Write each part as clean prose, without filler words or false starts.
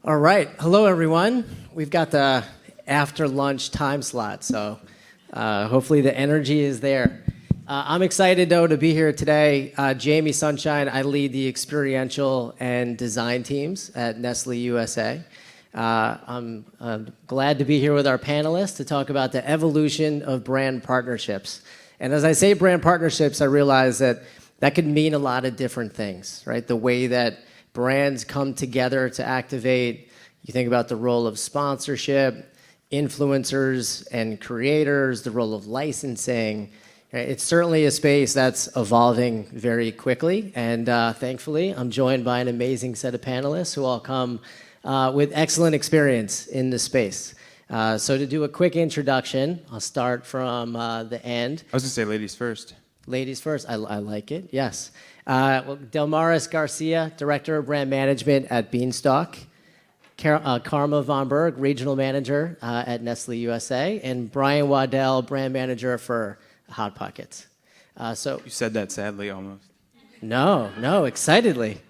All right. Hello, everyone. We've got the after lunch time slot, so hopefully the energy is there. I'm excited, though, to be here today. Jamey Sunshine, I lead the experiential and design teams at Nestle USA. I'm glad to be here with our panelists to talk about the evolution of brand partnerships. And as I say brand partnerships, I realize that could mean a lot of different things, right? The way that brands come together to activate. You think about the role of sponsorship, influencers and creators, the role of licensing. It's certainly a space that's evolving very quickly. And thankfully, I'm joined by an amazing set of panelists who all come with excellent experience in the space. So to do a quick introduction, I'll start from the end. I was going to say ladies first. Ladies first, I like it, yes. Delmaris Garcia, Director of Brand Management at Beanstalk. Karma von Burg, Regional Manager at Nestle USA. And Bryan Waddell, Brand Manager for Hot Pockets. You said that sadly almost. No, excitedly.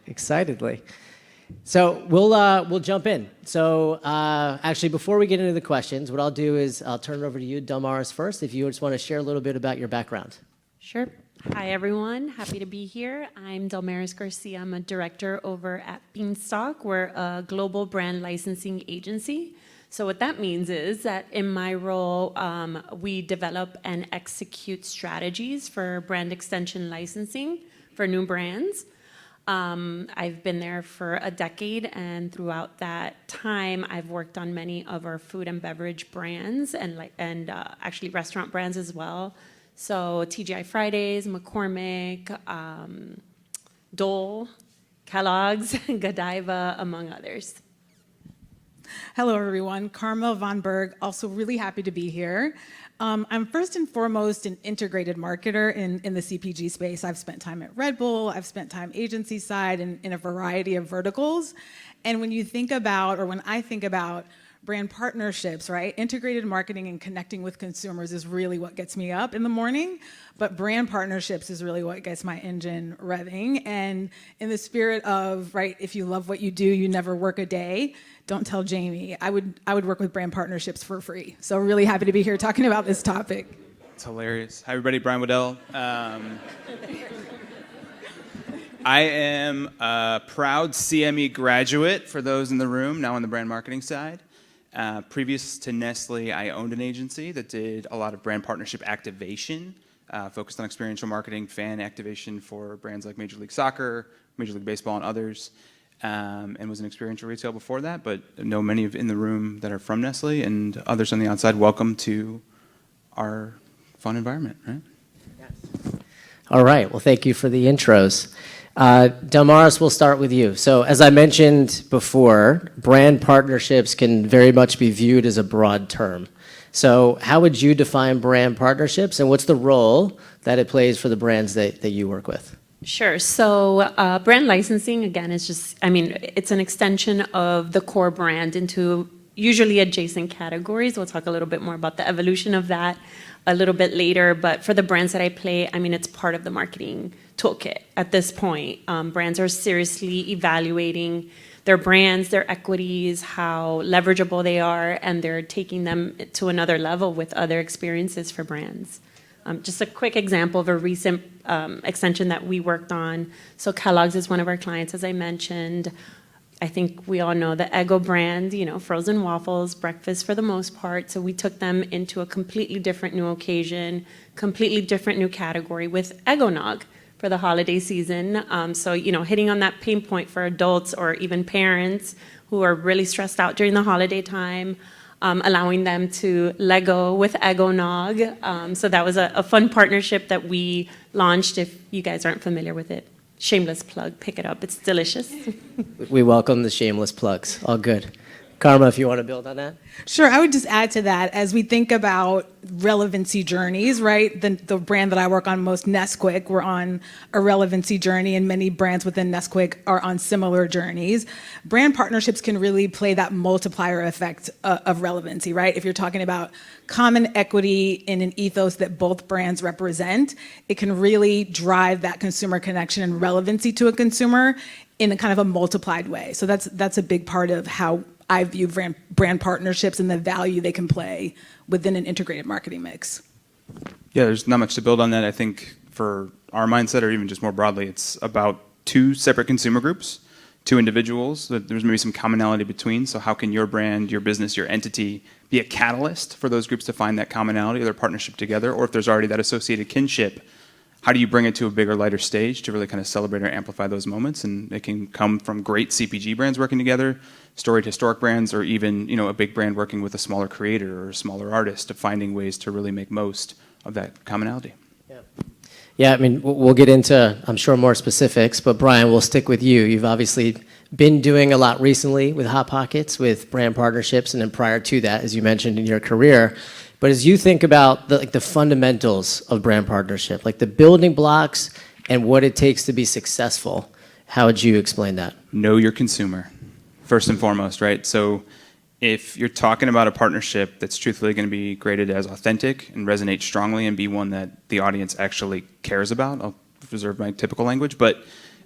So we'll jump in. So actually, before we get into the questions, what I'll do is I'll turn it over to you, Delmaris, first, if you just want to share a little bit about your background. Sure. Hi, everyone. Happy to be here. I'm Delmaris Garcia. I'm a director over at Beanstalk. We're a global brand licensing agency. So what that means is that in my role, we develop and execute strategies for brand extension licensing for new brands. I've been there for a decade, and throughout that time, I've worked on many of our food and beverage brands and actually restaurant brands as well. So TGI Fridays, McCormick, Dole, Kellogg's, Godiva, among others. Hello, everyone. Karma von Burg, also really happy to be here. I'm first and foremost an integrated marketer in the CPG space. I've spent time at Red Bull. I've spent time agency side in a variety of verticals. And when you think about, or when I think about brand partnerships, right? Integrated marketing and connecting with consumers is really what gets me up in the morning, but brand partnerships is really what gets my engine revving. And in the spirit of, right, if you love what you do, you never work a day, don't tell Jamey. I would work with brand partnerships for free. So really happy to be here talking about this topic. It's hilarious. Hi, everybody. Bryan Waddell. I am a proud CME graduate, for those in the room, now on the brand marketing side. Previous to Nestle, I owned an agency that did a lot of brand partnership activation, focused on experiential marketing, fan activation for brands like Major League Soccer, Major League Baseball, and others, and was in experiential retail before that, but know many in the room that are from Nestle, and others on the outside. Welcome to our fun environment, right? Yes. All right. Well, thank you for the intros. Delmaris, we'll start with you. So as I mentioned before, brand partnerships can very much be viewed as a broad term. So how would you define brand partnerships, and what's the role that it plays for the brands that you work with? Sure. So brand licensing, again, is just, it's an extension of the core brand into usually adjacent categories. We'll talk a little bit more about the evolution of that a little bit later, but for the brands that I play, it's part of the marketing toolkit at this point. Brands are seriously evaluating their brands, their equities, how leverageable they are, and they're taking them to another level with other experiences for brands. Just a quick example of a recent extension that we worked on. So Kellogg's is one of our clients, as I mentioned. I think we all know the Eggo brand, frozen waffles, breakfast for the most part. So we took them into a completely different new occasion, completely different new category with Eggonog for the holiday season. So, hitting on that pain point for adults or even parents who are really stressed out during the holiday time, allowing them to Lego with Eggonog. So that was a fun partnership that we launched, if you guys aren't familiar with it. Shameless plug, pick it up, it's delicious. We welcome the shameless plugs, all good. Karma, if you want to build on that. Sure, I would just add to that as we think about relevancy journeys, right? The brand that I work on most, Nesquik, we're on a relevancy journey, and many brands within Nesquik are on similar journeys. Brand partnerships can really play that multiplier effect of relevancy, right? If you're talking about common equity in an ethos that both brands represent, it can really drive that consumer connection and relevancy to a consumer in a kind of a multiplied way. So that's a big part of how I view brand partnerships and the value they can play within an integrated marketing mix. Yeah, there's not much to build on that. I think for our mindset, or even just more broadly, it's about two separate consumer groups, two individuals. There's maybe some commonality between. So how can your brand, your business, your entity be a catalyst for those groups to find that commonality or their partnership together? Or if there's already that associated kinship, how do you bring it to a bigger, lighter stage to really kind of celebrate or amplify those moments? And it can come from great CPG brands working together, storied historic brands, or even a big brand working with a smaller creator or a smaller artist, to finding ways to really make most of that commonality. Yeah, I mean, we'll get into, I'm sure, more specifics, but Bryan, we'll stick with you. You've obviously been doing a lot recently with Hot Pockets, with brand partnerships, and then prior to that, as you mentioned in your career. But as you think about the fundamentals of brand partnership, like the building blocks and what it takes to be successful, how would you explain that? Know your consumer, first and foremost, right? So if you're talking about a partnership that's truthfully going to be graded as authentic and resonate strongly and be one that the audience actually cares about, I'll reserve my typical language, but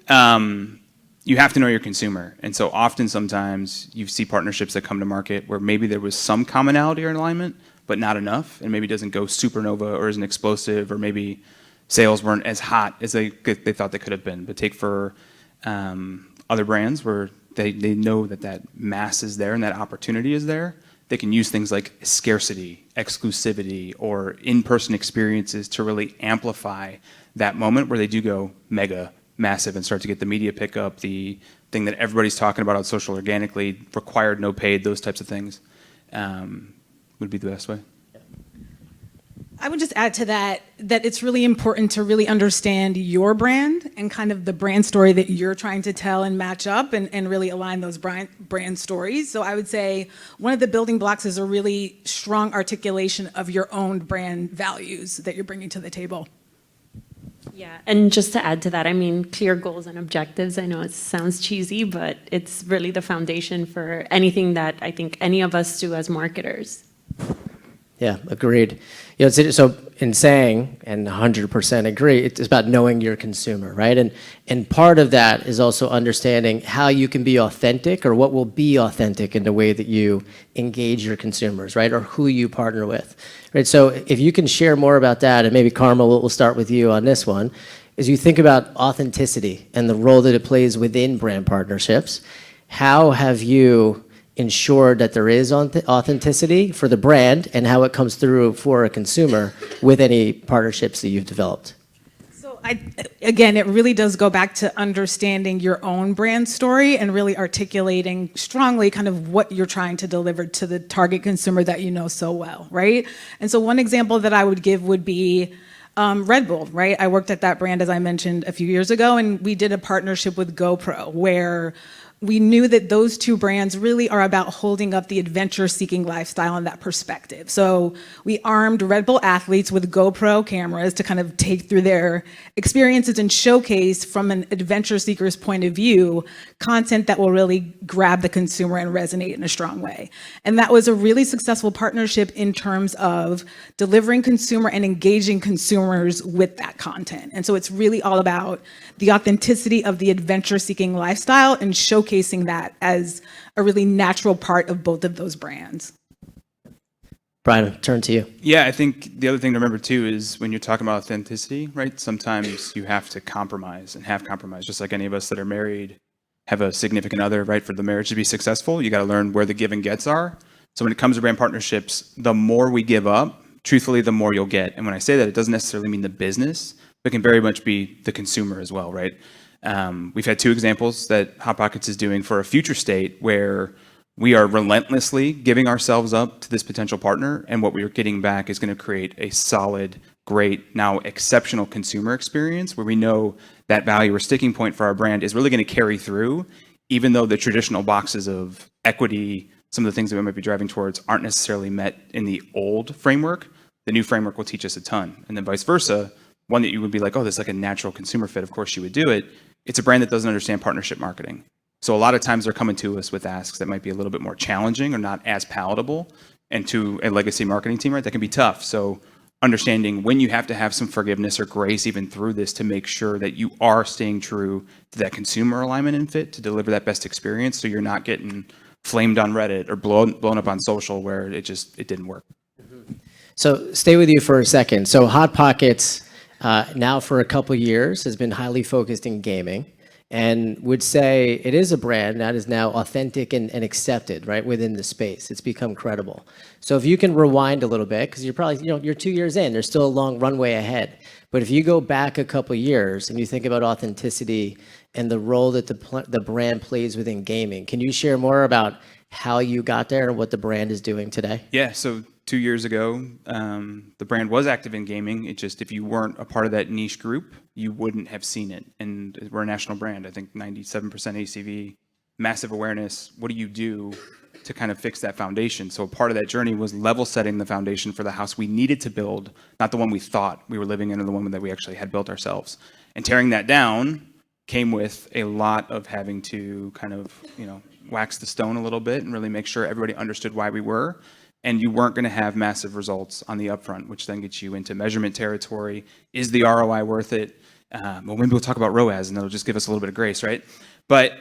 you have to know your consumer. And so often, sometimes you see partnerships that come to market where maybe there was some commonality or alignment, but not enough, and maybe doesn't go supernova or isn't explosive, or maybe sales weren't as hot as they thought they could have been. But take for other brands where they know that mass is there and that opportunity is there, they can use things like scarcity, exclusivity, or in-person experiences to really amplify that moment where they do go mega, massive, and start to get the media pickup, the thing that everybody's talking about on social organically, required, no paid, those types of things. Would be the best way. I would just add to that it's really important to really understand your brand and kind of the brand story that you're trying to tell and match up and really align those brand stories. So I would say one of the building blocks is a really strong articulation of your own brand values that you're bringing to the table. Yeah, and just to add to that, I mean, clear goals and objectives. I know it sounds cheesy, but it's really the foundation for anything that I think any of us do as marketers. Yeah, agreed. So in saying, and 100% agree, it's about knowing your consumer, right? And part of that is also understanding how you can be authentic, or what will be authentic in the way that you engage your consumers, right? Or who you partner with, right? So if you can share more about that, and maybe Karma, we'll start with you on this one, as you think about authenticity and the role that it plays within brand partnerships, how have you ensured that there is authenticity for the brand, and how it comes through for a consumer with any partnerships that you've developed? So again, it really does go back to understanding your own brand story and really articulating strongly kind of what you're trying to deliver to the target consumer that you know so well, right? And so one example that I would give would be Red Bull, right? I worked at that brand, as I mentioned, a few years ago, and we did a partnership with GoPro where we knew that those two brands really are about holding up the adventure-seeking lifestyle and that perspective. So we armed Red Bull athletes with GoPro cameras to kind of take through their experiences and showcase, from an adventure seeker's point of view, content that will really grab the consumer and resonate in a strong way. And that was a really successful partnership in terms of delivering consumer and engaging consumers with that content. And so it's really all about the authenticity of the adventure-seeking lifestyle and showcasing that as a really natural part of both of those brands. Bryan, turn to you. Yeah, I think the other thing to remember too is when you're talking about authenticity, right? Sometimes you have to compromise and have compromise, just like any of us that are married have a significant other, right? For the marriage to be successful, you got to learn where the give and gets are. So when it comes to brand partnerships, the more we give up, truthfully, the more you'll get. And when I say that, it doesn't necessarily mean the business, but it can very much be the consumer as well, right? We've had two examples that Hot Pockets is doing for a future state where we are relentlessly giving ourselves up to this potential partner, and what we are getting back is going to create a solid, great, now exceptional consumer experience where we know that value or sticking point for our brand is really going to carry through, even though the traditional boxes of equity, some of the things that we might be driving towards aren't necessarily met in the old framework, the new framework will teach us a ton. And then vice versa, one that you would be like, oh, this is like a natural consumer fit, of course you would do it. It's a brand that doesn't understand partnership marketing. So a lot of times they're coming to us with asks that might be a little bit more challenging or not as palatable. And to a legacy marketing team, right, that can be tough. So understanding when you have to have some forgiveness or grace even through this to make sure that you are staying true to that consumer alignment and fit to deliver that best experience so you're not getting flamed on Reddit or blown up on social where it didn't work. So stay with you for a second. So Hot Pockets now for a couple years has been highly focused in gaming and would say it is a brand that is now authentic and accepted right within the space. It's become credible. So if you can rewind a little bit, because you're probably, you're 2 years in, there's still a long runway ahead. But if you go back a couple years and you think about authenticity and the role that the brand plays within gaming, can you share more about how you got there and what the brand is doing today? Yeah, so 2 years ago, the brand was active in gaming. It just, if you weren't a part of that niche group, you wouldn't have seen it. And we're a national brand. I think 97% ACV, massive awareness. What do you do to kind of fix that foundation? So part of that journey was level setting the foundation for the house we needed to build, not the one we thought we were living in or the one that we actually had built ourselves. And tearing that down came with a lot of having to kind of, wax the stone a little bit and really make sure everybody understood why we were. And you weren't going to have massive results on the upfront, which then gets you into measurement territory. Is the ROI worth it? Well, maybe we'll talk about ROAS, and that'll just give us a little bit of grace, right? But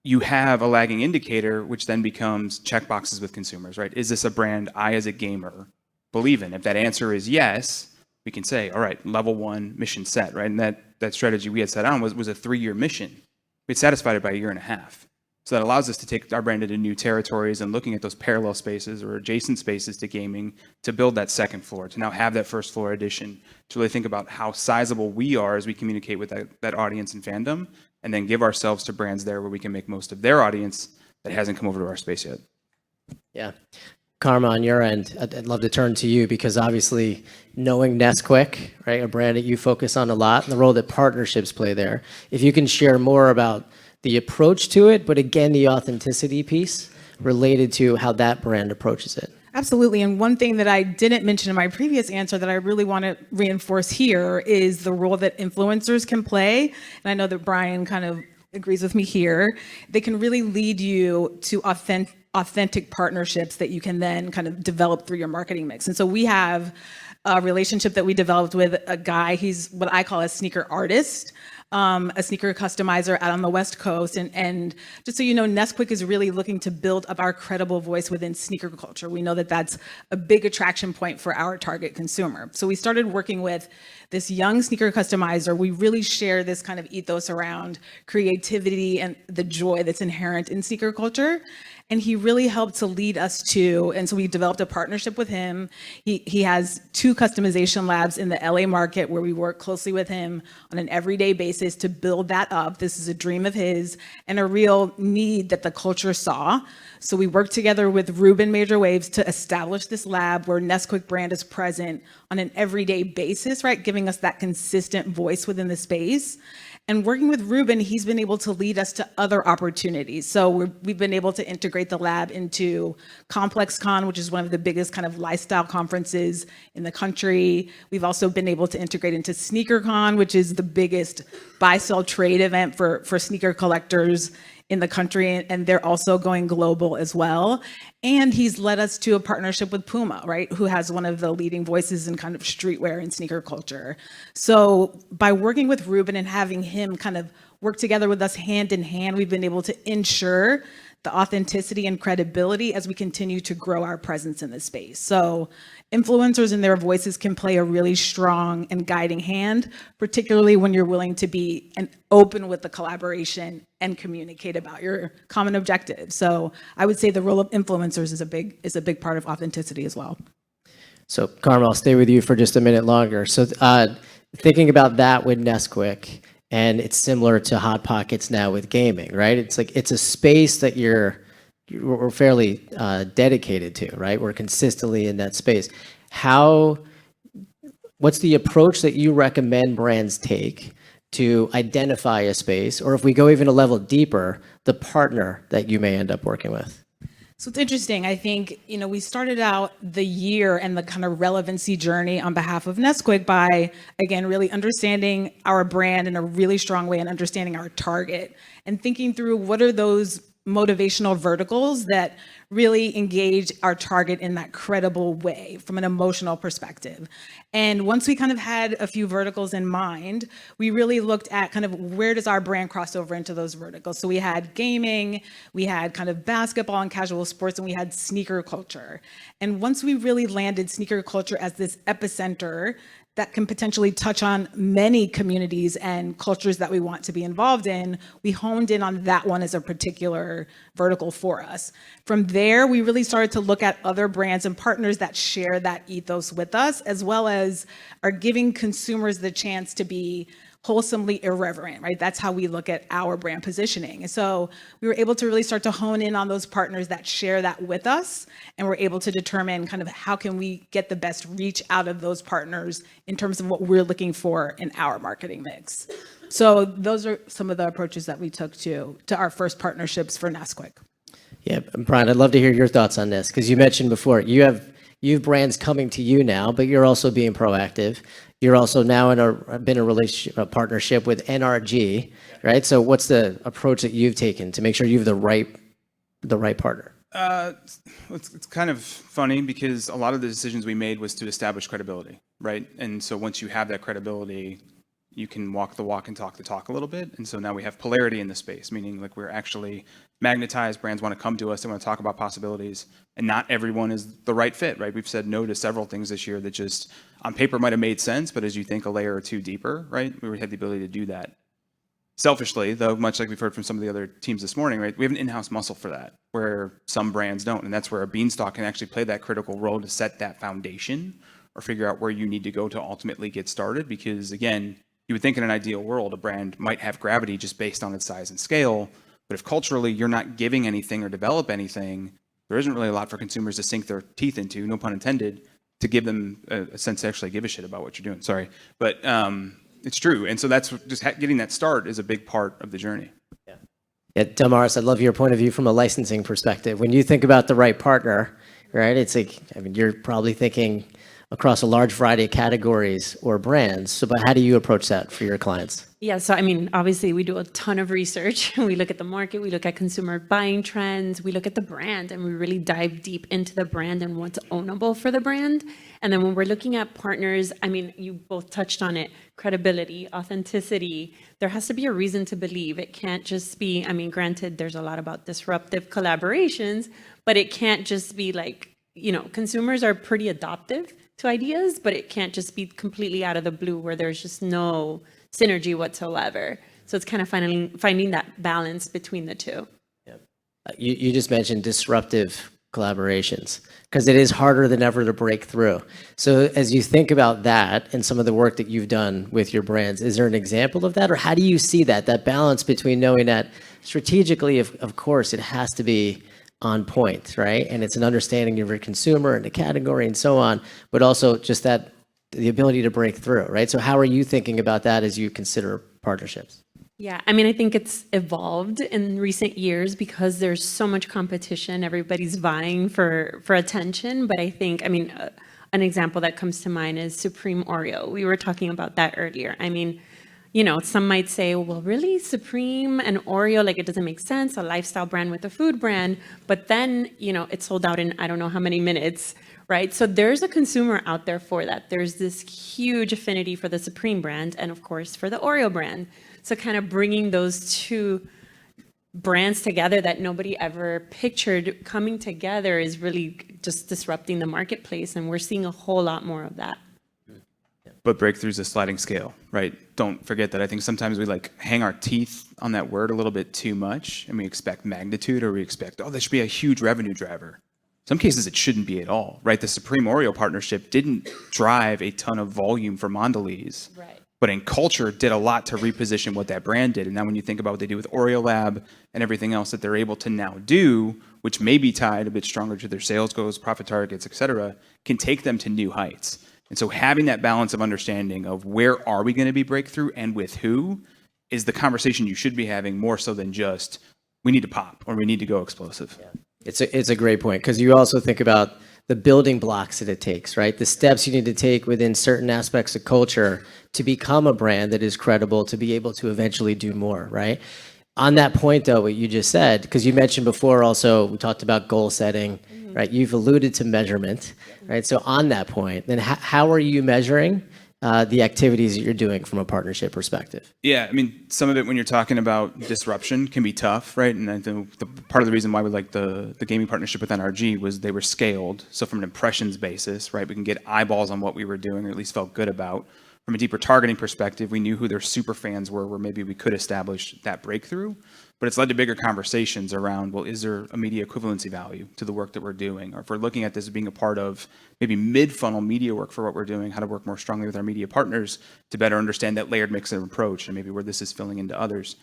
you have a lagging indicator, which then becomes checkboxes with consumers, right? Is this a brand I, as a gamer, believe in? If that answer is yes, we can say, all right, level 1, mission set, right? And that strategy we had set on was a 3-year mission. We'd satisfied it by 1.5 years. So that allows us to take our brand into new territories and looking at those parallel spaces or adjacent spaces to gaming to build that second floor, to now have that first floor edition, to really think about how sizable we are as we communicate with that audience and fandom, and then give ourselves to brands there where we can make most of their audience that hasn't come over to our space yet. Yeah. Karma, on your end, I'd love to turn to you because obviously knowing Nesquik, right, a brand that you focus on a lot, and the role that partnerships play there. If you can share more about the approach to it, but again, the authenticity piece related to how that brand approaches it. Absolutely. And one thing that I didn't mention in my previous answer that I really want to reinforce here is the role that influencers can play. And I know that Bryan kind of agrees with me here. They can really lead you to authentic partnerships that you can then kind of develop through your marketing mix. And so we have a relationship that we developed with a guy, he's what I call a sneaker artist. A sneaker customizer out on the West Coast. And just so you know, Nesquik is really looking to build up our credible voice within sneaker culture. We know that that's a big attraction point for our target consumer. So we started working with this young sneaker customizer. We really share this kind of ethos around creativity and the joy that's inherent in sneaker culture. And he really helped to lead us to, and so we developed a partnership with him. He has 2 customization labs in the LA market where we work closely with him on an everyday basis to build that up. This is a dream of his and a real need that the culture saw. So we worked together with Ruben Major Waves to establish this lab where Nesquik brand is present on an everyday basis, right? Giving us that consistent voice within the space. And working with Ruben, he's been able to lead us to other opportunities. So we've been able to integrate the lab into ComplexCon, which is one of the biggest kind of lifestyle conferences in the country. We've also been able to integrate into SneakerCon, which is the biggest buy-sell trade event for sneaker collectors in the country, and they're also going global as well. And he's led us to a partnership with Puma, right, who has one of the leading voices in kind of streetwear and sneaker culture. So by working with Ruben and having him kind of work together with us hand in hand, we've been able to ensure the authenticity and credibility as we continue to grow our presence in this space. So influencers and their voices can play a really strong and guiding hand, particularly when you're willing to be open with the collaboration and communicate about your common objective. So I would say the role of influencers is a big part of authenticity as well. So Karma, I'll stay with you for just a minute longer. So thinking about that with Nesquik, and it's similar to Hot Pockets now with gaming, right? It's like it's a space that we're fairly dedicated to, right? We're consistently in that space. What's the approach that you recommend brands take to identify a space, or if we go even a level deeper, the partner that you may end up working with? So it's interesting. I think, we started out the year and the kind of relevancy journey on behalf of Nesquik by, again, really understanding our brand in a really strong way and understanding our target and thinking through what are those motivational verticals that really engage our target in that credible way from an emotional perspective. And once we kind of had a few verticals in mind, we really looked at kind of where does our brand cross over into those verticals. So we had gaming, we had kind of basketball and casual sports, and we had sneaker culture. And once we really landed sneaker culture as this epicenter that can potentially touch on many communities and cultures that we want to be involved in, we honed in on that one as a particular vertical for us. From there, we really started to look at other brands and partners that share that ethos with us, as well as are giving consumers the chance to be wholesomely irreverent, right? That's how we look at our brand positioning. And so we were able to really start to hone in on those partners that share that with us, and we're able to determine kind of how can we get the best reach out of those partners in terms of what we're looking for in our marketing mix. So those are some of the approaches that we took to our first partnerships for Nesquik. Yeah, Bryan, I'd love to hear your thoughts on this, because you mentioned before you have brands coming to you now, but you're also being proactive. You're also now in a partnership with NRG, right? So what's the approach that you've taken to make sure you have the right partner? It's kind of funny because a lot of the decisions we made was to establish credibility, right? And so once you have that credibility, you can walk the walk and talk the talk a little bit. And so now we have polarity in the space, meaning like we're actually magnetized. Brands want to come to us. They want to talk about possibilities. And not everyone is the right fit, right? We've said no to several things this year that just on paper might have made sense, but as you think a layer or two deeper, right, we had the ability to do that. Selfishly, though, much like we've heard from some of the other teams this morning, right, we have an in-house muscle for that, where some brands don't. And that's where a beanstalk can actually play that critical role to set that foundation or figure out where you need to go to ultimately get started. Because again, you would think in an ideal world, a brand might have gravity just based on its size and scale. But if culturally you're not giving anything or develop anything, there isn't really a lot for consumers to sink their teeth into, no pun intended, to give them a sense to actually give a shit about what you're doing. Sorry. But it's true. And so that's just getting that start is a big part of the journey. Yeah, Damaris, I'd love your point of view from a licensing perspective. When you think about the right partner, right, it's like, I mean, you're probably thinking across a large variety of categories or brands. So, but how do you approach that for your clients? Yeah, so I mean, obviously we do a ton of research. We look at the market, we look at consumer buying trends, we look at the brand, and we really dive deep into the brand and what's ownable for the brand. And then when we're looking at partners, I mean, you both touched on it, credibility, authenticity. There has to be a reason to believe. It can't just be, I mean, granted, there's a lot about disruptive collaborations, but it can't just be like, consumers are pretty adoptive to ideas, but it can't just be completely out of the blue where there's just no synergy whatsoever. So it's kind of finding that balance between the two. Yeah. You just mentioned disruptive collaborations because it is harder than ever to break through. So as you think about that and some of the work that you've done with your brands, is there an example of that, or how do you see that balance between knowing that strategically, of course, it has to be on point, right? And it's an understanding of your consumer and the category and so on, but also just that the ability to break through, right? So how are you thinking about that as you consider partnerships? Yeah, I mean, I think it's evolved in recent years because there's so much competition. Everybody's vying for attention. But I think, I mean, an example that comes to mind is Supreme Oreo. We were talking about that earlier. I mean, some might say, well, really, Supreme and Oreo, like it doesn't make sense, a lifestyle brand with a food brand. But then, it sold out in I don't know how many minutes, right? So there's a consumer out there for that. There's this huge affinity for the Supreme brand and, of course, for the Oreo brand. So kind of bringing those two brands together that nobody ever pictured coming together is really just disrupting the marketplace. And we're seeing a whole lot more of that. But breakthrough's a sliding scale, right? Don't forget that. I think sometimes we hang our teeth on that word a little bit too much, and we expect magnitude, or we expect, this should be a huge revenue driver. Some cases it shouldn't be at all, right? The Supreme Oreo partnership didn't drive a ton of volume for Mondelez, Right. But in culture did a lot to reposition what that brand did. And now when you think about what they do with Oreo Lab and everything else that they're able to now do, which may be tied a bit stronger to their sales goals, profit targets, et cetera, can take them to new heights. And so having that balance of understanding of where are we going to be breakthrough and with who is the conversation you should be having, more so than just we need to pop or we need to go explosive. It's a great point because you also think about the building blocks that it takes, right? The steps you need to take within certain aspects of culture to become a brand that is credible, to be able to eventually do more, right? On that point, though, what you just said, because you mentioned before also, we talked about goal setting, right? You've alluded to measurement, right? So on that point, then how are you measuring the activities that you're doing from a partnership perspective? Yeah, I mean, some of it when you're talking about disruption can be tough, right? And I think the part of the reason why we like the gaming partnership with NRG was they were scaled. So from an impressions basis, right, we can get eyeballs on what we were doing, or at least felt good about. From a deeper targeting perspective, we knew who their super fans were, where maybe we could establish that breakthrough. But it's led to bigger conversations around, well, is there a media equivalency value to the work that we're doing? Or if we're looking at this as being a part of maybe mid-funnel media work for what we're doing, how to work more strongly with our media partners to better understand that layered mix of approach and maybe where this is filling into others.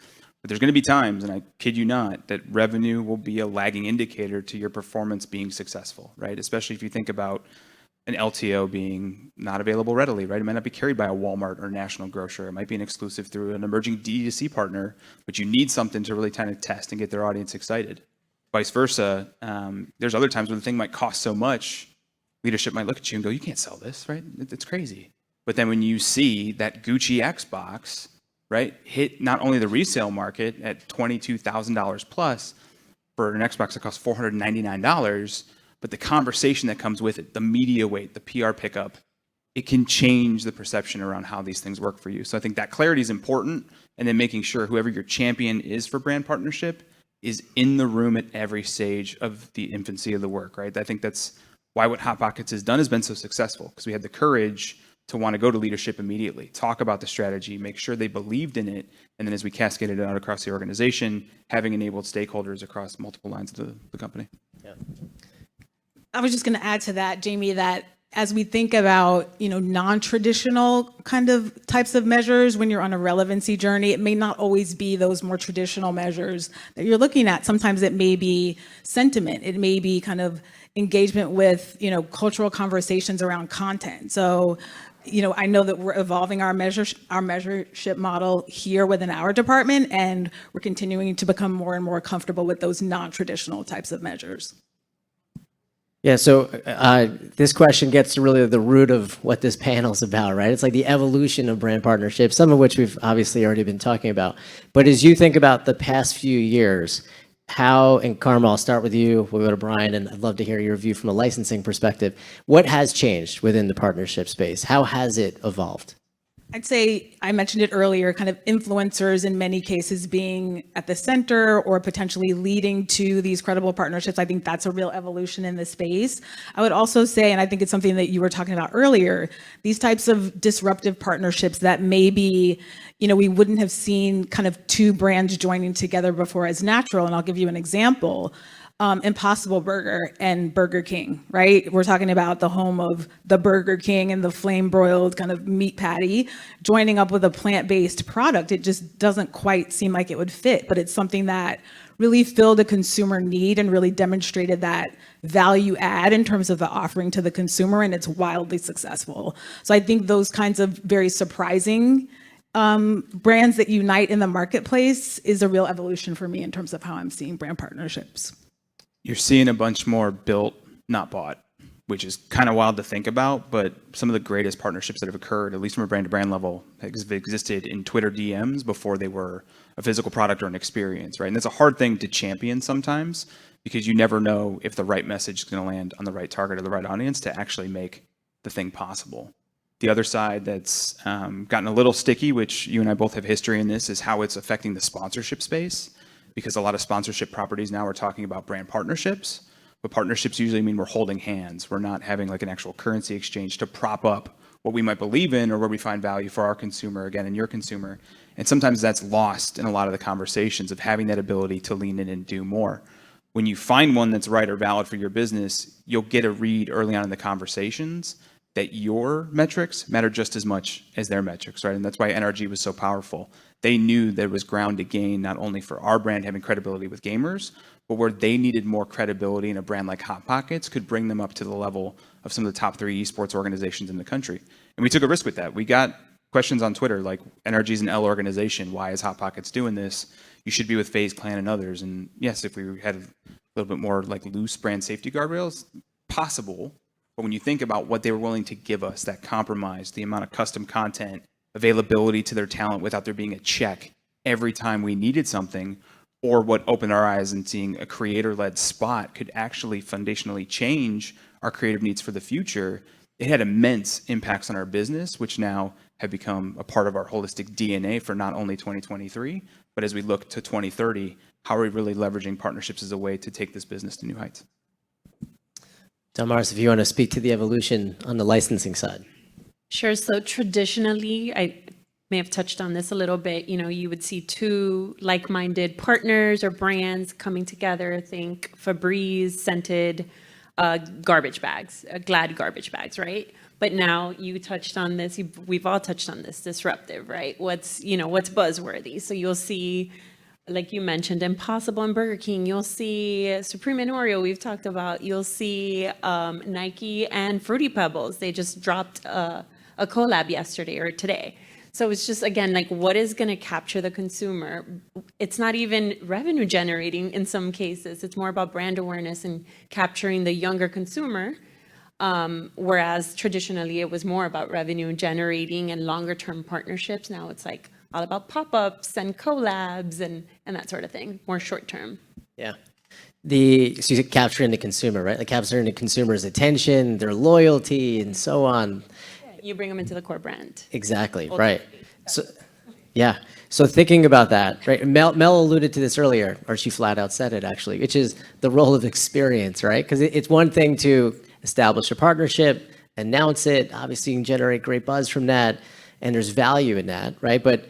But there's going to be times, and I kid you not, that revenue will be a lagging indicator to your performance being successful, right? Especially if you think about an LTO being not available readily, right? It might not be carried by a Walmart or a national grocer. It might be an exclusive through an emerging D2C partner, but you need something to really kind of test and get their audience excited. Vice versa, there's other times when the thing might cost so much, leadership might look at you and go, you can't sell this, right? It's crazy. But then when you see that Gucci Xbox, right, hit not only the resale market at $22,000 plus for an Xbox that costs $499, but the conversation that comes with it, the media weight, the PR pickup, it can change the perception around how these things work for you. So I think that clarity is important, and then making sure whoever your champion is for brand partnership is in the room at every stage of the infancy of the work, right? I think that's why what Hot Pockets has done has been so successful, because we had the courage to want to go to leadership immediately, talk about the strategy, make sure they believed in it, and then as we cascaded it out across the organization, having enabled stakeholders across multiple lines of the company. Yeah. I was just going to add to that, Jamie, that as we think about, non-traditional kind of types of measures when you're on a relevancy journey, it may not always be those more traditional measures that you're looking at. Sometimes it may be sentiment. It may be kind of engagement with, cultural conversations around content. So, I know that we're evolving our measureship model here within our department, and we're continuing to become more and more comfortable with those non-traditional types of measures. Yeah, so this question gets to really the root of what this panel is about, right? It's like the evolution of brand partnerships, some of which we've obviously already been talking about. But as you think about the past few years, how, and Karma, I'll start with you, we'll go to Bryan, and I'd love to hear your view from a licensing perspective. What has changed within the partnership space? How has it evolved? I'd say, I mentioned it earlier, kind of influencers in many cases being at the center or potentially leading to these credible partnerships. I think that's a real evolution in the space. I would also say, and I think it's something that you were talking about earlier, these types of disruptive partnerships that maybe, we wouldn't have seen kind of two brands joining together before as natural. And I'll give you an example. Impossible Burger and Burger King, right? We're talking about the home of the Burger King and the flame broiled kind of meat patty joining up with a plant-based product. It just doesn't quite seem like it would fit, but it's something that really filled a consumer need and really demonstrated that value add in terms of the offering to the consumer, and it's wildly successful. So I think those kinds of very surprising brands that unite in the marketplace is a real evolution for me in terms of how I'm seeing brand partnerships. You're seeing a bunch more built, not bought, which is kind of wild to think about, but some of the greatest partnerships that have occurred, at least from a brand-to-brand level, have existed in Twitter DMs before they were a physical product or an experience, right? And that's a hard thing to champion sometimes, because you never know if the right message is going to land on the right target or the right audience to actually make the thing possible. The other side that's gotten a little sticky, which you and I both have history in this, is how it's affecting the sponsorship space. Because a lot of sponsorship properties now are talking about brand partnerships, but partnerships usually mean we're holding hands. We're not having like an actual currency exchange to prop up what we might believe in or where we find value for our consumer, again, and your consumer. And sometimes that's lost in a lot of the conversations of having that ability to lean in and do more. When you find one that's right or valid for your business, you'll get a read early on in the conversations that your metrics matter just as much as their metrics, right? And that's why NRG was so powerful. They knew there was ground to gain, not only for our brand having credibility with gamers, but where they needed more credibility in a brand like Hot Pockets could bring them up to the level of some of the top 3 esports organizations in the country. And we took a risk with that. We got questions on Twitter like, NRG is an L organization. Why is Hot Pockets doing this? You should be with FaZe Clan and others. And yes, if we had a little bit more like loose brand safety guardrails, possible. But when you think about what they were willing to give us, that compromise, the amount of custom content, availability to their talent without there being a check every time we needed something, or what opened our eyes and seeing a creator-led spot could actually foundationally change our creative needs for the future, it had immense impacts on our business, which now have become a part of our holistic DNA for not only 2023, but as we look to 2030, how are we really leveraging partnerships as a way to take this business to new heights? Damaris, if you want to speak to the evolution on the licensing side. Sure. So traditionally, I may have touched on this a little bit, you would see two like-minded partners or brands coming together. Think Febreze scented garbage bags, Glad garbage bags, right? But now you touched on this, we've all touched on this, disruptive, right? What's buzzworthy? So you'll see, like you mentioned, Impossible and Burger King. You'll see Supreme and Oreo, we've talked about. You'll see Nike and Fruity Pebbles. They just dropped a collab yesterday or today. So it's just, again, like what is going to capture the consumer? It's not even revenue generating in some cases. It's more about brand awareness and capturing the younger consumer. Whereas traditionally it was more about revenue generating and longer term partnerships. Now it's like all about pop-ups and collabs and that sort of thing, more short term. Yeah. So you're capturing the consumer, right? Like capturing the consumer's attention, their loyalty, and so on. You bring them into the core brand. Exactly, right. So, yeah. So thinking about that, right? Mel alluded to this earlier, or she flat out said it actually, which is the role of experience, right? Because it's one thing to establish a partnership, announce it. Obviously, you can generate great buzz from that, and there's value in that, right? But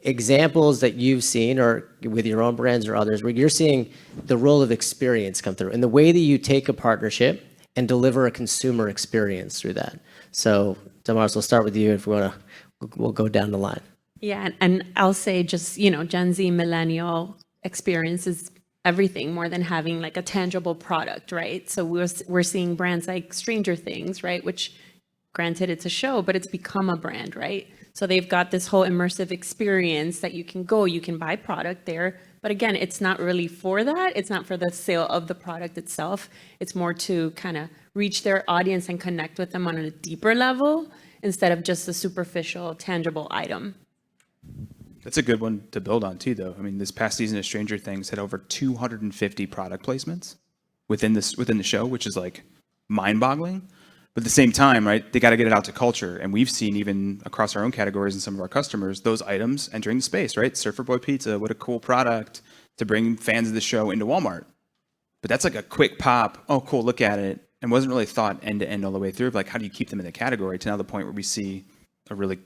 examples that you've seen, or with your own brands or others, where you're seeing the role of experience come through, and the way that you take a partnership and deliver a consumer experience through that. So, Damaris, we'll start with you if we want to, we'll go down the line. Yeah, and I'll say just, Gen Z millennial experience is everything more than having like a tangible product, right? So we're seeing brands like Stranger Things, right? Which, granted, it's a show, but it's become a brand, right? So they've got this whole immersive experience that you can buy product there. But again, it's not really for that. It's not for the sale of the product itself. It's more to kind of reach their audience and connect with them on a deeper level instead of just a superficial, tangible item. That's a good one to build on too, though. I mean, this past season of Stranger Things had over 250 product placements within the show, which is like mind-boggling. But at the same time, right, they got to get it out to culture. And we've seen even across our own categories and some of our customers, those items entering the space, right? Surfer Boy Pizza, what a cool product to bring fans of the show into Walmart. But that's like a quick pop, oh, cool, look at it. And wasn't really thought end to end all the way through of like, how do you keep them in the category to now the point where we see a really,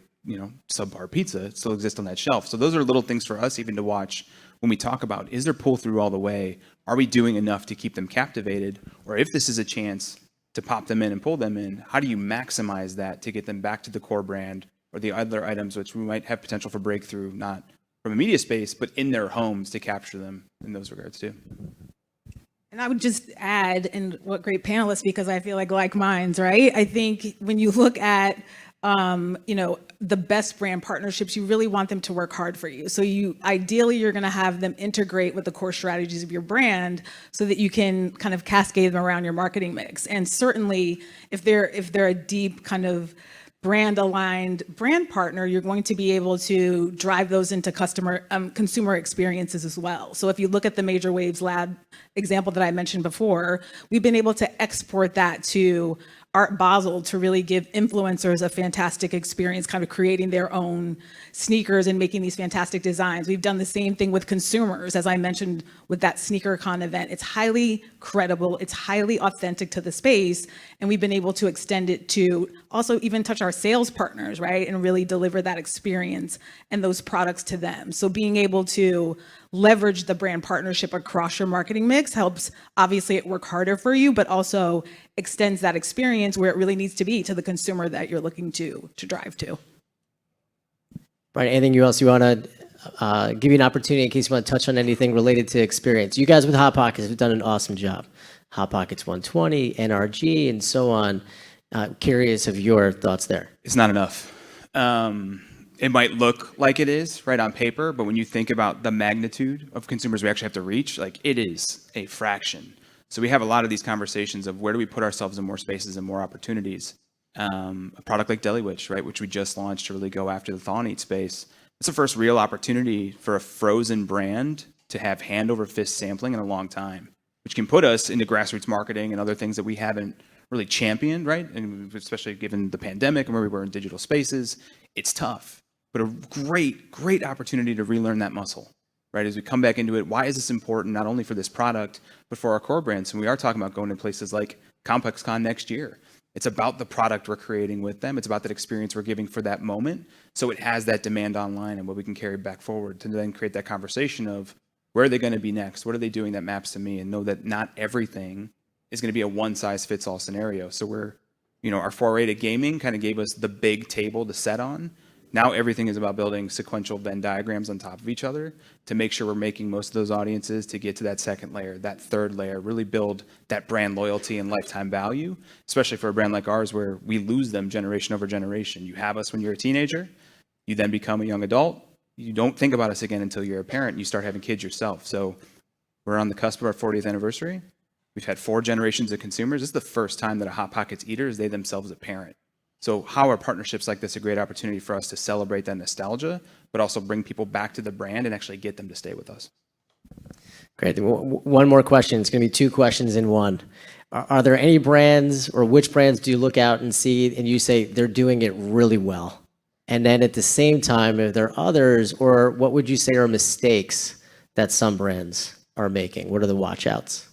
subpar pizza still exist on that shelf. So those are little things for us even to watch when we talk about, is there pull through all the way? Are we doing enough to keep them captivated? Or if this is a chance to pop them in and pull them in, how do you maximize that to get them back to the core brand or the other items which we might have potential for breakthrough, not from a media space, but in their homes to capture them in those regards too? And I would just add, and what great panelists, because I feel like minds, right? I think when you look at, the best brand partnerships, you really want them to work hard for you. So ideally, you're going to have them integrate with the core strategies of your brand so that you can kind of cascade them around your marketing mix. And certainly, if they're a deep kind of brand aligned brand partner, you're going to be able to drive those into consumer experiences as well. So if you look at the Major Waves Lab example that I mentioned before, we've been able to export that to Art Basel to really give influencers a fantastic experience, kind of creating their own sneakers and making these fantastic designs. We've done the same thing with consumers, as I mentioned with that SneakerCon event. It's highly credible, it's highly authentic to the space, and we've been able to extend it to also even touch our sales partners, right? And really deliver that experience and those products to them. So being able to leverage the brand partnership across your marketing mix helps obviously it work harder for you, but also extends that experience where it really needs to be to the consumer that you're looking to drive to. Bryan, anything else you want to give you an opportunity in case you want to touch on anything related to experience? You guys with Hot Pockets have done an awesome job. Hot Pockets 120, NRG, and so on. Curious of your thoughts there. It's not enough. it might look like it is right on paper, but when you think about the magnitude of consumers we actually have to reach, like it is a fraction. So we have a lot of these conversations of where do we put ourselves in more spaces and more opportunities. A product like Deli Witch, right, which we just launched to really go after the thaw and eat space. It's the first real opportunity for a frozen brand to have hand over fist sampling in a long time, which can put us into grassroots marketing and other things that we haven't really championed, right? And especially given the pandemic and where we were in digital spaces, it's tough. But a great opportunity to relearn that muscle, right? As we come back into it, why is this important not only for this product, but for our core brands? And we are talking about going to places like ComplexCon next year. It's about the product we're creating with them. It's about that experience we're giving for that moment. So it has that demand online and what we can carry back forward to then create that conversation of where are they going to be next? What are they doing that maps to me? And know that not everything is going to be a one-size-fits-all scenario. So we're, our foray to gaming kind of gave us the big table to set on. Now everything is about building sequential Venn diagrams on top of each other to make sure we're making most of those audiences to get to that second layer, that third layer, really build that brand loyalty and lifetime value, especially for a brand like ours where we lose them generation over generation. You have us when you're a teenager, you then become a young adult, you don't think about us again until you're a parent, you start having kids yourself. So we're on the cusp of our 40th anniversary. We've had 4 generations of consumers. This is the first time that a Hot Pockets eater is they themselves a parent. So how are partnerships like this a great opportunity for us to celebrate that nostalgia, but also bring people back to the brand and actually get them to stay with us? Great. One more question. It's going to be 2 questions in one. Are there any brands or which brands do you look out and see and you say they're doing it really well? And then at the same time, if there are others, or what would you say are mistakes that some brands are making? What are the watch outs?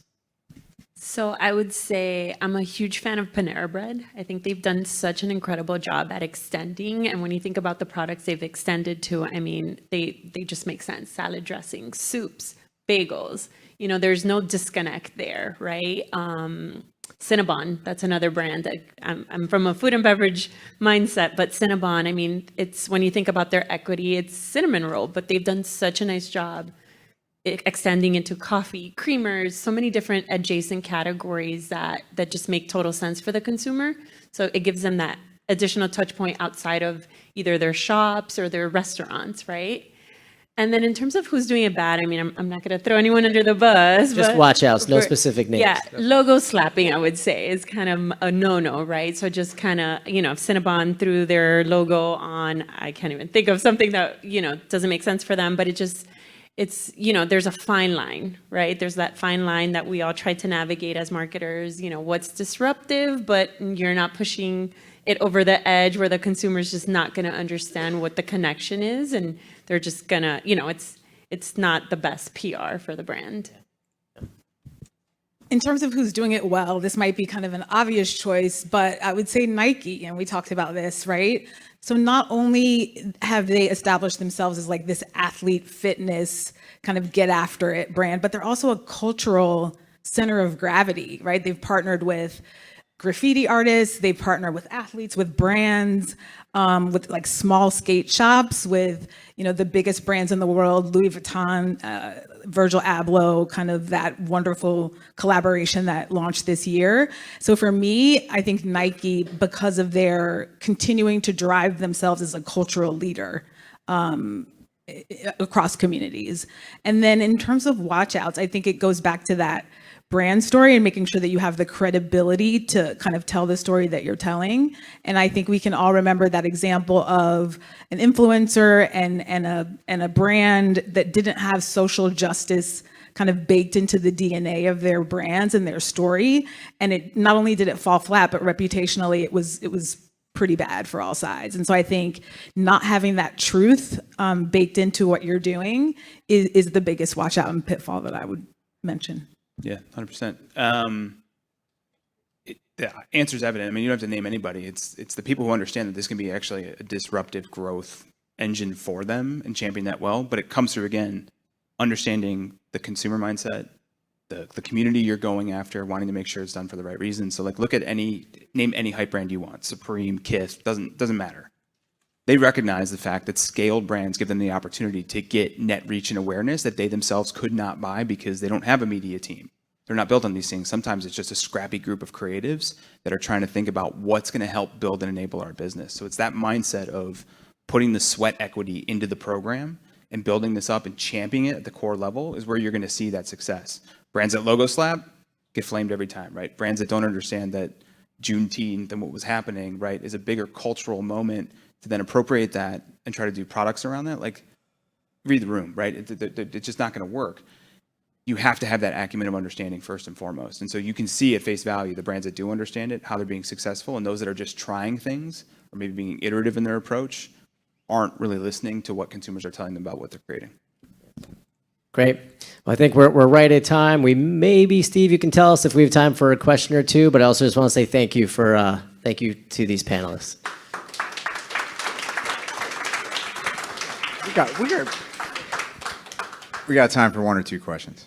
So I would say I'm a huge fan of Panera Bread. I think they've done such an incredible job at extending. And when you think about the products they've extended to, I mean, they just make sense. Salad dressing, soups, bagels. There's no disconnect there, right? Cinnabon, that's another brand. I'm from a food and beverage mindset, but Cinnabon, I mean, it's when you think about their equity, it's cinnamon roll, but they've done such a nice job extending into coffee, creamers, so many different adjacent categories that just make total sense for the consumer. So it gives them that additional touch point outside of either their shops or their restaurants, right? And then in terms of who's doing it bad, I mean, I'm not going to throw anyone under the bus. Just watch outs, no specific names. Yeah, logo slapping, I would say, is kind of a no-no, right? So just kind of, if Cinnabon threw their logo on, I can't even think of something that, doesn't make sense for them, but it's, there's a fine line, right? There's that fine line that we all try to navigate as marketers, what's disruptive, but you're not pushing it over the edge where the consumer's just not going to understand what the connection is. And they're just going to, it's not the best PR for the brand. In terms of who's doing it well, this might be kind of an obvious choice, but I would say Nike, and we talked about this, right? So not only have they established themselves as like this athlete fitness kind of get after it brand, but they're also a cultural center of gravity, right? They've partnered with graffiti artists, they partner with athletes, with brands, with like small skate shops, with the biggest brands in the world, Louis Vuitton, Virgil Abloh, kind of that wonderful collaboration that launched this year. So for me, I think Nike, because of their continuing to drive themselves as a cultural leader across communities. And then in terms of watch outs, I think it goes back to that brand story and making sure that you have the credibility to kind of tell the story that you're telling. And I think we can all remember that example of an influencer and a brand that didn't have social justice kind of baked into the DNA of their brands and their story. And it not only did it fall flat, but reputationally it was pretty bad for all sides. And so I think not having that truth baked into what you're doing is the biggest watch out and pitfall that I would mention. Yeah, 100%. The answer's evident. I mean, you don't have to name anybody. It's the people who understand that this can be actually a disruptive growth engine for them and champion that well. But it comes through, again, understanding the consumer mindset, the community you're going after, wanting to make sure it's done for the right reason. So like name any hype brand you want, Supreme, Kiss, doesn't matter. They recognize the fact that scaled brands give them the opportunity to get net reach and awareness that they themselves could not buy because they don't have a media team. They're not built on these things. Sometimes it's just a scrappy group of creatives that are trying to think about what's going to help build and enable our business. So it's that mindset of putting the sweat equity into the program and building this up and championing it at the core level is where you're going to see that success. Brands that logo slap get flamed every time, right? Brands that don't understand that Juneteenth and what was happening, right, is a bigger cultural moment to then appropriate that and try to do products around that. Like, read the room, right? It's just not going to work. You have to have that acumen of understanding first and foremost. And so you can see at face value the brands that do understand it, how they're being successful, and those that are just trying things or maybe being iterative in their approach aren't really listening to what consumers are telling them about what they're creating. Great. Well, I think we're right at time. Maybe, Steve, you can tell us if we have time for a question or two, but I also just want to say thank you to these panelists. We got time for one or two questions.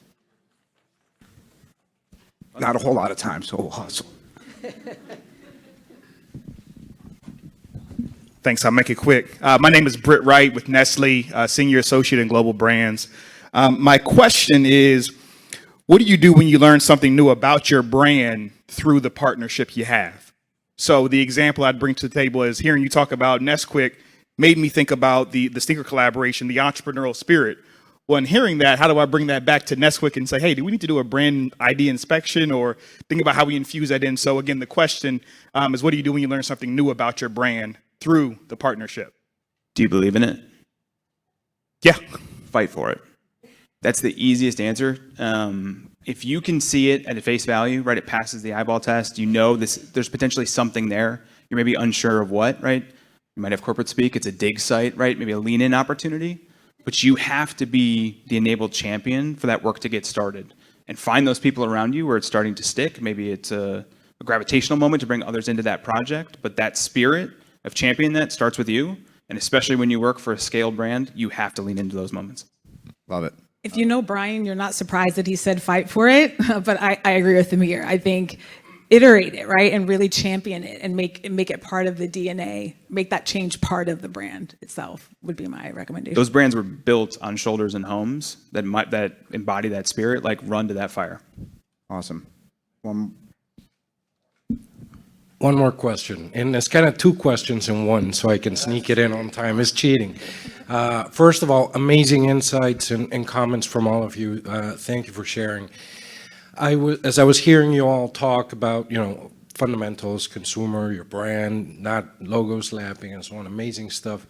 Not a whole lot of time, so we'll hustle. Thanks. I'll make it quick. My name is Britt Wright with Nestle, Senior Associate in Global Brands. My question is, what do you do when you learn something new about your brand through the partnership you have? So the example I'd bring to the table is hearing you talk about Nesquik made me think about the sneaker collaboration, the entrepreneurial spirit. When hearing that, how do I bring that back to Nesquik and say, hey, do we need to do a brand ID inspection or think about how we infuse that in? So again, the question is, what do you do when you learn something new about your brand through the partnership? Do you believe in it? Yeah. Fight for it. That's the easiest answer. If you can see it at a face value, right, it passes the eyeball test, you know there's potentially something there. You're maybe unsure of what, right? You might have corporate speak, it's a dig site, right? Maybe a lean-in opportunity. But you have to be the enabled champion for that work to get started. And find those people around you where it's starting to stick. Maybe it's a gravitational moment to bring others into that project. But that spirit of championing that starts with you. And especially when you work for a scaled brand, you have to lean into those moments. Love it. If you know Bryan, you're not surprised that he said fight for it, but I agree with him here. I think iterate it, right, and really champion it and make it part of the DNA, make that change part of the brand itself would be my recommendation. Those brands were built on shoulders and homes that embody that spirit, like run to that fire. Awesome. One more question, and it's kind of two questions in one, so I can sneak it in on time. It's cheating. First of all, amazing insights and comments from all of you. Thank you for sharing. As I was hearing you all talk about, fundamentals, consumer, your brand, not logo slapping and so on, amazing stuff.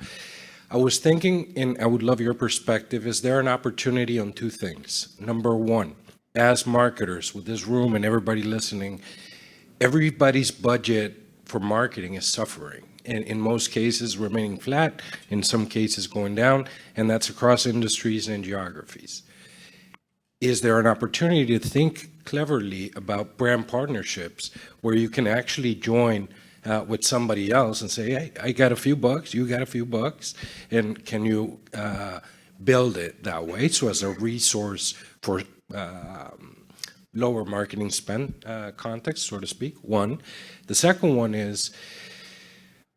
I was thinking, and I would love your perspective, is there an opportunity on two things? Number one, as marketers with this room and everybody listening, everybody's budget for marketing is suffering. In most cases, remaining flat, in some cases going down, and that's across industries and geographies. Is there an opportunity to think cleverly about brand partnerships where you can actually join with somebody else and say, hey, I got a few bucks, you got a few bucks, and can you build it that way? So as a resource for lower marketing spend context, so to speak, one. The second one is,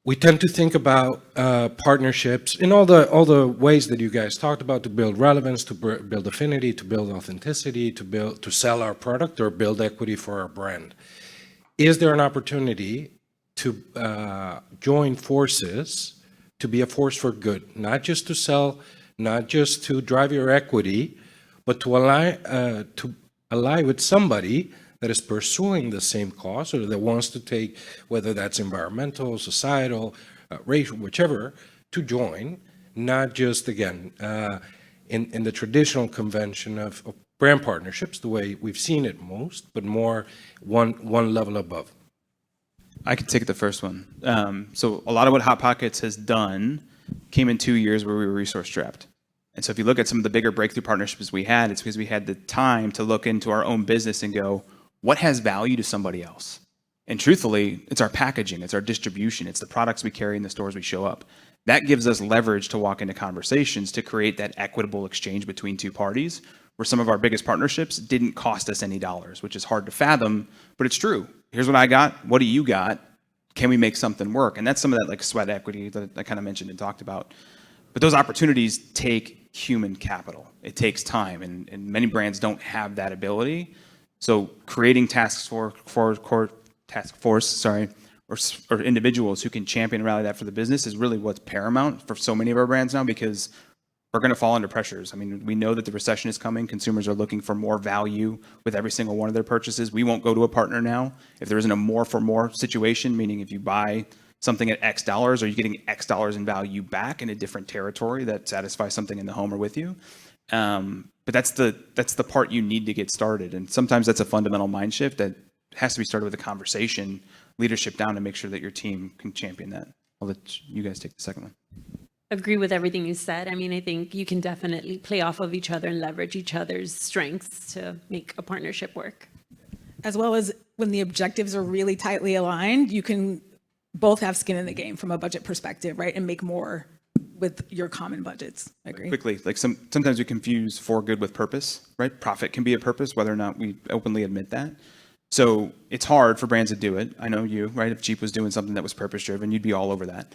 we tend to think about partnerships in all the ways that you guys talked about to build relevance, to build affinity, to build authenticity, to sell our product or build equity for our brand. Is there an opportunity to join forces to be a force for good, not just to sell, not just to drive your equity, but to ally with somebody that is pursuing the same cause or that wants to take, whether that's environmental, societal, racial, whichever, to join, not just, again, in the traditional convention of brand partnerships, the way we've seen it most, but more one level above. I could take the first one. So a lot of what Hot Pockets has done came in 2 years where we were resource strapped. And so if you look at some of the bigger breakthrough partnerships we had, it's because we had the time to look into our own business and go, what has value to somebody else? And truthfully, it's our packaging, it's our distribution, it's the products we carry in the stores we show up. That gives us leverage to walk into conversations to create that equitable exchange between two parties, where some of our biggest partnerships didn't cost us any dollars, which is hard to fathom, but it's true. Here's what I got, what do you got? Can we make something work? And that's some of that like sweat equity that I kind of mentioned and talked about. But those opportunities take human capital. It takes time, and many brands don't have that ability. So creating task force, or individuals who can champion and rally that for the business is really what's paramount for so many of our brands now, because we're going to fall under pressures. I mean, we know that the recession is coming. Consumers are looking for more value with every single one of their purchases. We won't go to a partner now if there isn't a more for more situation, meaning if you buy something at X dollars, are you getting X dollars in value back in a different territory that satisfies something in the home or with you? But that's the part you need to get started. And sometimes that's a fundamental mind shift that has to be started with a conversation, leadership down, to make sure that your team can champion that. I'll let you guys take the second one. Agree with everything you said. I mean, I think you can definitely play off of each other and leverage each other's strengths to make a partnership work. As well as when the objectives are really tightly aligned, you can both have skin in the game from a budget perspective, right? And make more with your common budgets. I agree. Quickly, like sometimes we confuse for good with purpose, right? Profit can be a purpose, whether or not we openly admit that. So it's hard for brands to do it. I know you, right? If Jeep was doing something that was purpose driven, you'd be all over that.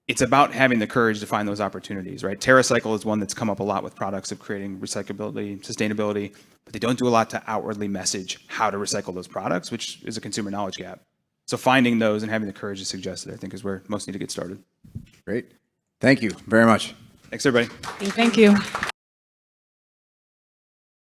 It's about having the courage to find those opportunities, right? TerraCycle is one that's come up a lot with products of creating recyclability, sustainability, but they don't do a lot to outwardly message how to recycle those products, which is a consumer knowledge gap. So finding those and having the courage to suggest it, I think, is where most need to get started. Great. Thank you very much. Thanks, everybody. Thank you.